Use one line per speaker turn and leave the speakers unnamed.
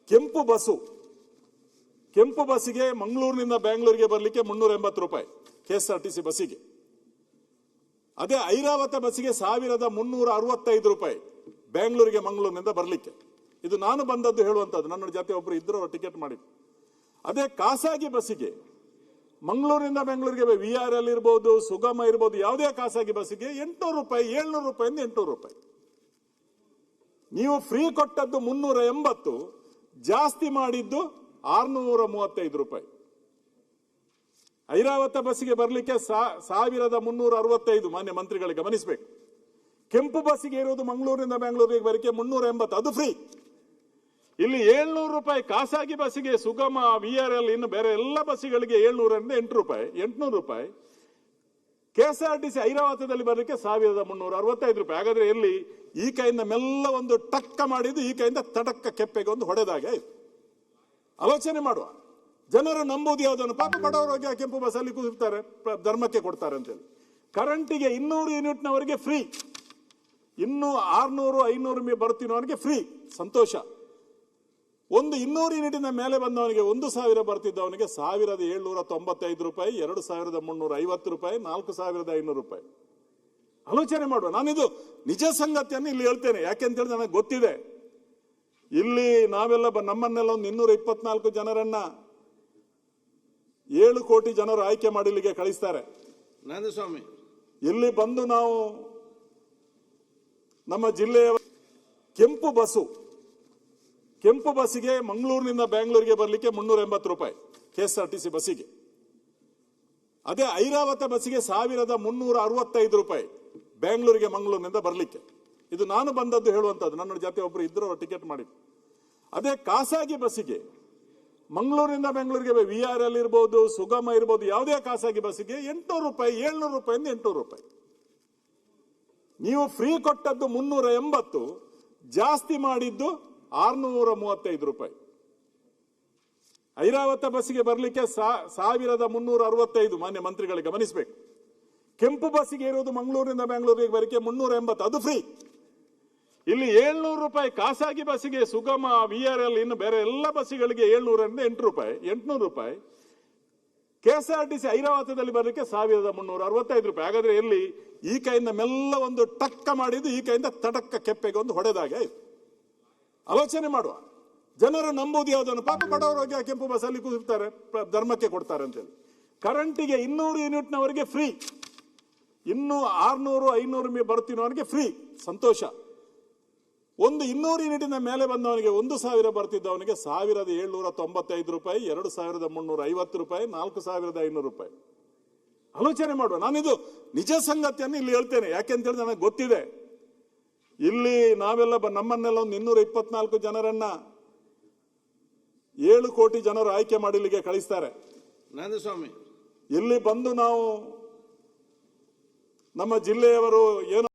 ಕೆಂಪು ಬಸ್ಸಿಗೆ ಮಂಗಳೂರಿನಿಂದ ಬೆಂಗಳೂರಿಗೆ ಬರಲಿಕ್ಕೆ 380 ರೂಪಾಯಿ ಕೆಎಸ್ಆರ್ಟಿಸಿ ಬಸ್ಸಿಗೆ. ಅದೇ ಐರಾವತ ಬಸ್ಸಿಗೆ 1365 ರೂಪಾಯಿ ಬೆಂಗಳೂರಿಗೆ ಮಂಗಳೂರಿನಿಂದ ಬರಲಿಕ್ಕೆ. ಇದು ನಾನು ಬಂದದ್ದು ಹೇಳುವಂಥದ್ದು, ನನ್ನ ಜೊತೆ ಒಬ್ಬರು ಇದ್ರು, ಟಿಕೆಟ್ ಮಾಡಿದ್ರು. ಅದೇ ಖಾಸಗಿ ಬಸ್ಸಿಗೆ ಮಂಗಳೂರಿನಿಂದ ಬೆಂಗಳೂರಿಗೆ VRL ಇರ್ಬೋದು, ಸುಗಮ ಇರ್ಬೋದು, ಯಾವುದೇ ಖಾಸಗಿ ಬಸ್ಸಿಗೆ 800 ರೂಪಾಯಿ, 700 ರೂಪಾಯಿಂದ 800 ರೂಪಾಯಿ. ನೀವು ಫ್ರೀ ಕೊಟ್ಟದ್ದು 380, ಜಾಸ್ತಿ ಮಾಡಿದ್ದು 635 ರೂಪಾಯಿ. ಐರಾವತ ಬಸ್ಸಿಗೆ ಬರಲಿಕ್ಕೆ 1365 ಮಾನ್ಯ ಮಂತ್ರಿಗಳಿಗೆ ಗಮನಿಸಬೇಕು. ಕೆಂಪು ಬಸ್ಸಿಗೆ ಇರೋದು ಮಂಗಳೂರಿನಿಂದ ಬೆಂಗಳೂರಿಗೆ ಬರಲಿಕ್ಕೆ 380, ಅದು ಫ್ರೀ. ಇಲ್ಲಿ 700 ರೂಪಾಯಿ ಖಾಸಗಿ ಬಸ್ಸಿಗೆ, ಸುಗಮ, VRL, ಇನ್ನು ಬೇರೆ ಎಲ್ಲ ಬಸ್ಸಿಗಳಿಗೆ 700ರಿಂದ 800 ರೂಪಾಯಿ. ಕೆಎಸ್ಆರ್ಟಿಸಿ ಐರಾವತದಲ್ಲಿ ಬರಲಿಕ್ಕೆ 1365 ರೂಪಾಯಿ. ಹಾಗಾದ್ರೆ ಎಲ್ಲಿ ಈ ಕೈಯಿಂದ ಮೆಲ್ಲ ಒಂದು ಟಕ್ಕ ಮಾಡಿದ್ದು ಈ ಕೈಯಿಂದ ತಟಕ್ಕ ಕೆಪ್ಪೆಗೆ ಒಂದು ಹೊಡೆದಾಗೆ. ಆಲೋಚನೆ ಮಾಡುವ. ಜನರು ನಂಬುದು ಯಾವುದನ್ನು? ಪಾಪ ಬಡವರಿಗೆ ಕೆಂಪು ಬಸ್ಸಲ್ಲಿ ಕೂತಿರ್ತಾರೆ, ಧರ್ಮಕ್ಕೆ ಕೊಡ್ತಾರೆ ಅಂತೇಳಿ. ಕರೆಂಟಿಗೆ 200 ಯೂನಿಟ್ನವರಿಗೆ ಫ್ರೀ, ಇನ್ನು 600 500 ಬರ್ತಿನವರಿಗೆ ಫ್ರೀ, ಸಂತೋಷ. ಒಂದು 200 ಯೂನಿಟಿನ ಮೇಲೆ ಬಂದವನಿಗೆ 1000 ಬರ್ತಿದ್ದವನಿಗೆ 1795 ರೂಪಾಯಿ, 2350 ರೂಪಾಯಿ, 4500 ರೂಪಾಯಿ. ಆಲೋಚನೆ ಮಾಡುವ. ನಾನಿದು ನಿಜ ಸಂಗತಿಯನ್ನು ಇಲ್ಲಿ ಹೇಳ್ತೇನೆ. ಯಾಕೆಂತ ಹೇಳಿ ನನಗೆ ಗೊತ್ತಿದೆ. ಇಲ್ಲಿ ನಾವೆಲ್ಲ ನಮ್ಮನ್ನೆಲ್ಲ ಒಂದು 224 ಜನರನ್ನ 7 ಕೋಟಿ ಜನರು ಆಯ್ಕೆ ಮಾಡಿ ಇಲ್ಲಿಗೆ ಕಳಿಸ್ತಾರೆ.
ನಂದಸ್ವಾಮಿ,
ಇಲ್ಲಿ ಬಂದು ನಾವು ನಮ್ಮ ಜಿಲ್ಲೆಯ ಕೆಂಪು ಬಸ್ಸಿಗೆ ಮಂಗಳೂರಿನಿಂದ ಬೆಂಗಳೂರಿಗೆ ಬರಲಿಕ್ಕೆ 380 ರೂಪಾಯಿ ಕೆಎಸ್ಆರ್ಟಿಸಿ ಬಸ್ಸಿಗೆ. ಅದೇ ಐರಾವತ ಬಸ್ಸಿಗೆ 1365 ರೂಪಾಯಿ ಬೆಂಗಳೂರಿಗೆ ಮಂಗಳೂರಿನಿಂದ ಬರಲಿಕ್ಕೆ. ಇದು ನಾನು ಬಂದದ್ದು ಹೇಳುವಂಥದ್ದು, ನನ್ನ ಜೊತೆ ಒಬ್ಬರು ಇದ್ರು, ಟಿಕೆಟ್ ಮಾಡಿದ್ರು. ಅದೇ ಖಾಸಗಿ ಬಸ್ಸಿಗೆ ಮಂಗಳೂರಿನಿಂದ ಬೆಂಗಳೂರಿಗೆ VRL ಇರ್ಬೋದು, ಸುಗಮ ಇರ್ಬೋದು, ಯಾವುದೇ ಖಾಸಗಿ ಬಸ್ಸಿಗೆ 800 ರೂಪಾಯಿ, 700 ರೂಪಾಯಿಂದ 800 ರೂಪಾಯಿ. ನೀವು ಫ್ರೀ ಕೊಟ್ಟದ್ದು 380, ಜಾಸ್ತಿ ಮಾಡಿದ್ದು 635 ರೂಪಾಯಿ. ಐರಾವತ ಬಸ್ಸಿಗೆ ಬರಲಿಕ್ಕೆ 1365 ಮಾನ್ಯ ಮಂತ್ರಿಗಳಿಗೆ ಗಮನಿಸಬೇಕು. ಕೆಂಪು ಬಸ್ಸಿಗೆ ಇರೋದು ಮಂಗಳೂರಿನಿಂದ ಬೆಂಗಳೂರಿಗೆ ಬರಲಿಕ್ಕೆ 380, ಅದು ಫ್ರೀ. ಇಲ್ಲಿ 700 ರೂಪಾಯಿ ಖಾಸಗಿ ಬಸ್ಸಿಗೆ, ಸುಗಮ, VRL, ಇನ್ನು ಬೇರೆ ಎಲ್ಲ ಬಸ್ಸಿಗಳಿಗೆ 700ರಿಂದ 800 ರೂಪಾಯಿ. ಕೆಎಸ್ಆರ್ಟಿಸಿ ಐರಾವತದಲ್ಲಿ ಬರಲಿಕ್ಕೆ 1365 ರೂಪಾಯಿ. ಹಾಗಾದ್ರೆ ಎಲ್ಲಿ ಈ ಕೈಯಿಂದ ಮೆಲ್ಲ ಒಂದು ಟಕ್ಕ ಮಾಡಿದ್ದು ಈ ಕೈಯಿಂದ ತಟಕ್ಕ ಕೆಪ್ಪೆಗೆ ಒಂದು ಹೊಡೆದಾಗೆ. ಆಲೋಚನೆ ಮಾಡುವ. ಜನರು ನಂಬುದು ಯಾವುದನ್ನು? ಪಾಪ ಬಡವರಿಗೆ ಕೆಂಪು ಬಸ್ಸಲ್ಲಿ ಕೂತಿರ್ತಾರೆ, ಧರ್ಮಕ್ಕೆ ಕೊಡ್ತಾರೆ ಅಂತೇಳಿ. ಕರೆಂಟಿಗೆ 200 ಯೂನಿಟ್ನವರಿಗೆ ಫ್ರೀ, ಇನ್ನು 600 500 ಬರ್ತಿನವರಿಗೆ ಫ್ರೀ, ಸಂತೋಷ. ಒಂದು 200 ಯೂನಿಟಿನ ಮೇಲೆ ಬಂದವನಿಗೆ 1000 ಬರ್ತಿದ್ದವನಿಗೆ 1795 ರೂಪಾಯಿ, 2350 ರೂಪಾಯಿ, 4500 ರೂಪಾಯಿ. ಆಲೋಚನೆ ಮಾಡುವ. ನಾನಿದು ನಿಜ ಸಂಗತಿಯನ್ನು ಇಲ್ಲಿ ಹೇಳ್ತೇನೆ. ಯಾಕೆಂತ ಹೇಳಿ ನನಗೆ ಗೊತ್ತಿದೆ. ಇಲ್ಲಿ ನಾವೆಲ್ಲ ನಮ್ಮನ್ನೆಲ್ಲ ಒಂದು 224 ಜನರನ್ನ 7 ಕೋಟಿ ಜನರು ಆಯ್ಕೆ ಮಾಡಿ ಇಲ್ಲಿಗೆ ಕಳಿಸ್ತಾರೆ.
ನಂದಸ್ವಾಮಿ,
ಇಲ್ಲಿ ಬಂದು ನಾವು ನಮ್ಮ ಜಿಲ್ಲೆಯವರು ಏನೋ